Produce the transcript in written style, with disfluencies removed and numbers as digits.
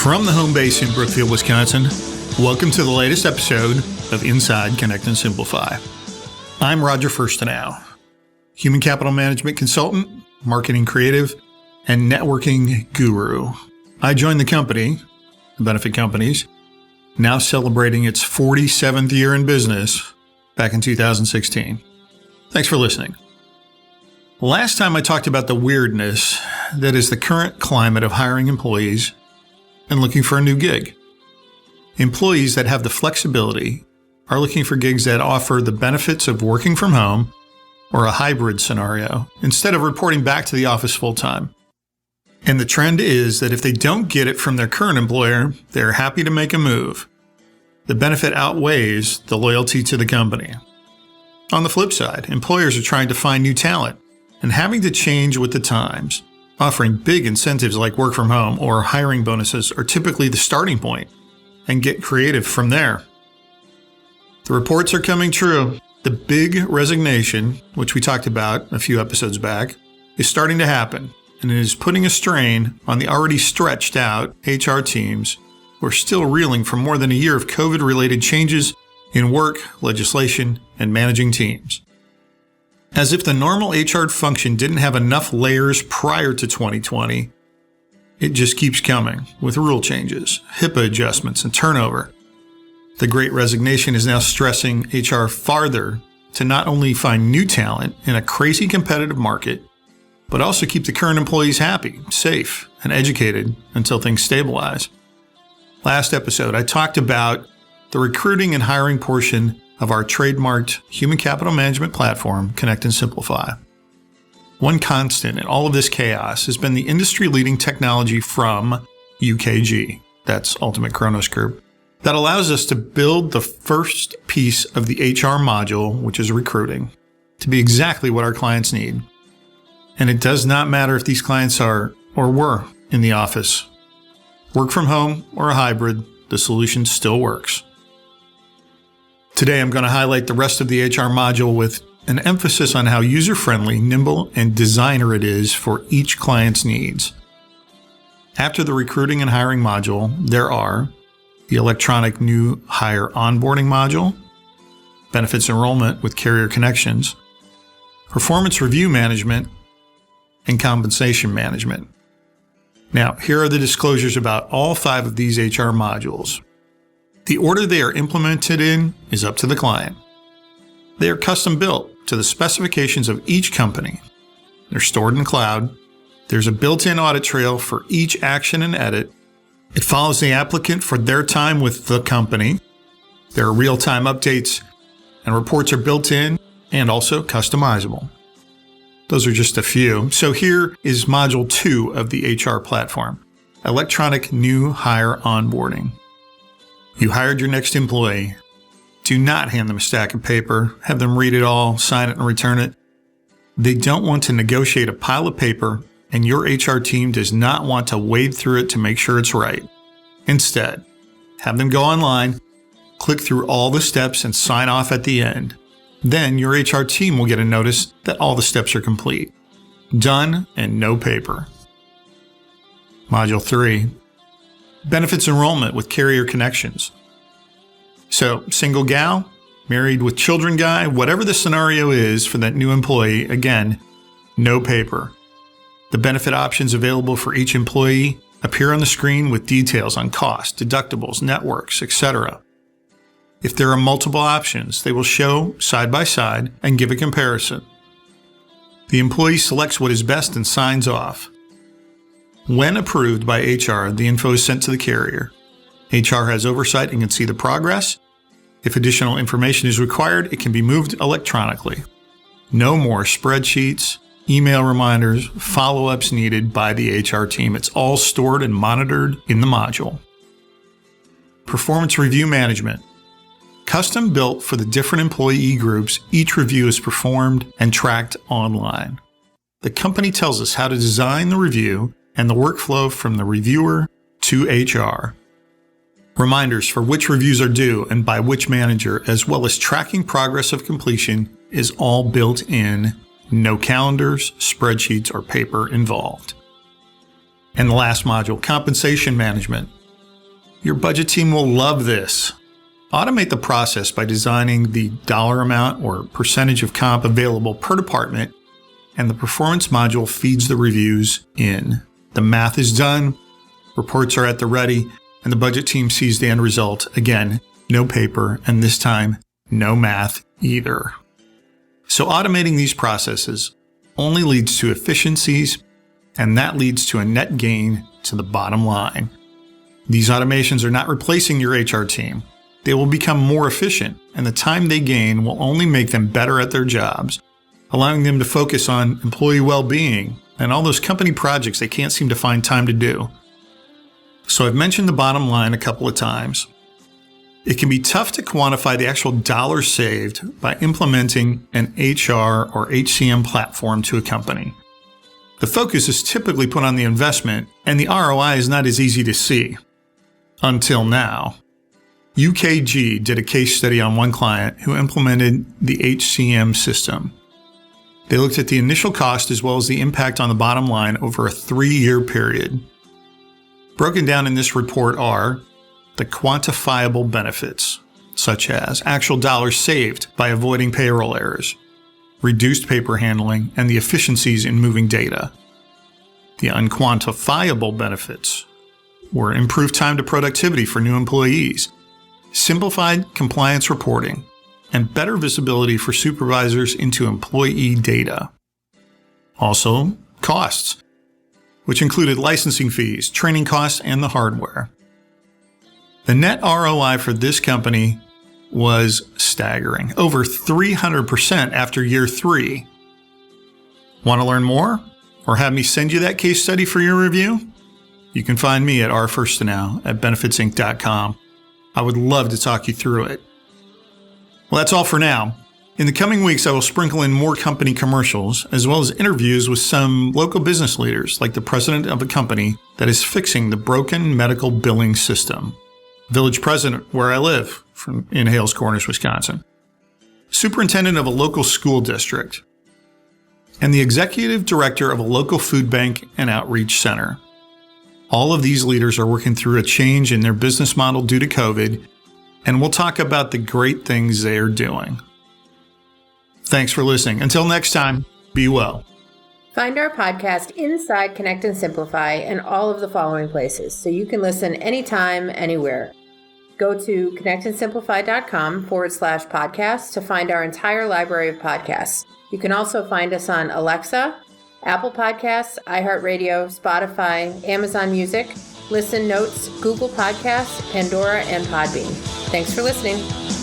From the home base in Brookfield, Wisconsin, welcome to the latest episode of Inside Connect and Simplify. I'm Roger Firstenow, human capital management consultant, marketing creative, and networking guru. I joined the company, the Benefit Companies, now celebrating its 47th year in business back in 2016. Thanks for listening. Last time I talked about the weirdness that is the current climate of hiring employees and looking for a new gig. Employees that have the flexibility are looking for gigs that offer the benefits of working from home or a hybrid scenario instead of reporting back to the office full-time. And the trend is that if they don't get it from their current employer, they're happy to make a move. The benefit outweighs the loyalty to the company. On the flip side, employers are trying to find new talent and having to change with the times. Offering big incentives like work from home or hiring bonuses are typically the starting point, and get creative from there. The reports are coming true. The big resignation, which we talked about a few episodes back, is starting to happen, and it is putting a strain on the already stretched out HR teams who are still reeling from more than a year of COVID-related changes in work, legislation, and managing teams. As if the normal HR function didn't have enough layers prior to 2020, it just keeps coming with rule changes, HIPAA adjustments, and turnover. The Great Resignation is now stressing HR farther to not only find new talent in a crazy competitive market, but also keep the current employees happy, safe, and educated until things stabilize. Last episode, I talked about the recruiting and hiring portion of our trademarked human capital management platform, Connect and Simplify. One constant in all of this chaos has been the industry-leading technology from UKG, that's Ultimate Kronos Group, that allows us to build the first piece of the HR module, which is recruiting, to be exactly what our clients need. And it does not matter if these clients are or were in the office. Work from home or a hybrid, the solution still works. Today, I'm going to highlight the rest of the HR module with an emphasis on how user-friendly, nimble, and designer it is for each client's needs. After the recruiting and hiring module, there are the electronic new hire onboarding module, benefits enrollment with carrier connections, performance review management, and compensation management. Now, here are the disclosures about all 5 of these HR modules. The order they are implemented in is up to the client. They are custom built to the specifications of each company. They're stored in the cloud. There's a built-in audit trail for each action and edit. It follows the applicant for their time with the company. There are real-time updates, and reports are built in and also customizable. Those are just a few. So here is Module 2 of the HR platform, Electronic New Hire Onboarding. You hired your next employee. Do not hand them a stack of paper, have them read it all, sign it, and return it. They don't want to negotiate a pile of paper, and your HR team does not want to wade through it to make sure it's right. Instead, have them go online, click through all the steps, and sign off at the end. Then your HR team will get a notice that all the steps are complete. Done and no paper. Module 3. Benefits enrollment with carrier connections. So, single gal, married with children guy, whatever the scenario is for that new employee, again, no paper. The benefit options available for each employee appear on the screen with details on cost, deductibles, networks, etc. If there are multiple options, they will show side by side and give a comparison. The employee selects what is best and signs off. When approved by HR, the info is sent to the carrier. HR has oversight and can see the progress. If additional information is required, it can be moved electronically. No more spreadsheets, email reminders, follow-ups needed by the HR team. It's all stored and monitored in the module. Performance review management. Custom built for the different employee groups, each review is performed and tracked online. The company tells us how to design the review and the workflow from the reviewer to HR. Reminders for which reviews are due and by which manager, as well as tracking progress of completion, is all built in. No calendars, spreadsheets, or paper involved. And the last module, compensation management. Your budget team will love this. Automate the process by designing the dollar amount or percentage of comp available per department, and the performance module feeds the reviews in. The math is done, reports are at the ready, and the budget team sees the end result. Again, no paper, and this time, no math either. So automating these processes only leads to efficiencies, and that leads to a net gain to the bottom line. These automations are not replacing your HR team. They will become more efficient, and the time they gain will only make them better at their jobs, allowing them to focus on employee well-being and all those company projects they can't seem to find time to do. So I've mentioned the bottom line a couple of times. It can be tough to quantify the actual dollars saved by implementing an HR or HCM platform to a company. The focus is typically put on the investment, and the ROI is not as easy to see. Until now. UKG did a case study on one client who implemented the HCM system. They looked at the initial cost as well as the impact on the bottom line over a 3-year period. Broken down in this report are the quantifiable benefits, such as actual dollars saved by avoiding payroll errors, reduced paper handling, and the efficiencies in moving data. The unquantifiable benefits were improved time to productivity for new employees, simplified compliance reporting, and better visibility for supervisors into employee data. Also, costs, which included licensing fees, training costs, and the hardware. The net ROI for this company was staggering, over 300% after year 3. Want to learn more? Or have me send you that case study for your review? You can find me at rfirstonow@benefitsinc.com. I would love to talk you through it. Well, that's all for now. In the coming weeks, I will sprinkle in more company commercials, as well as interviews with some local business leaders, like the president of a company that is fixing the broken medical billing system. Village president, where I live, in Hales Corners, Wisconsin. Superintendent of a local school district. And the executive director of a local food bank and outreach center. All of these leaders are working through a change in their business model due to COVID, and we'll talk about the great things they are doing. Thanks for listening. Until next time, be well. Find our podcast inside Connect and Simplify in all of the following places, so you can listen anytime, anywhere. Go to connectandsimplify.com/podcast to find our entire library of podcasts. You can also find us on Alexa, Apple Podcasts, iHeartRadio, Spotify, Amazon Music, Listen Notes, Google Podcasts, Pandora, and Podbean. Thanks for listening.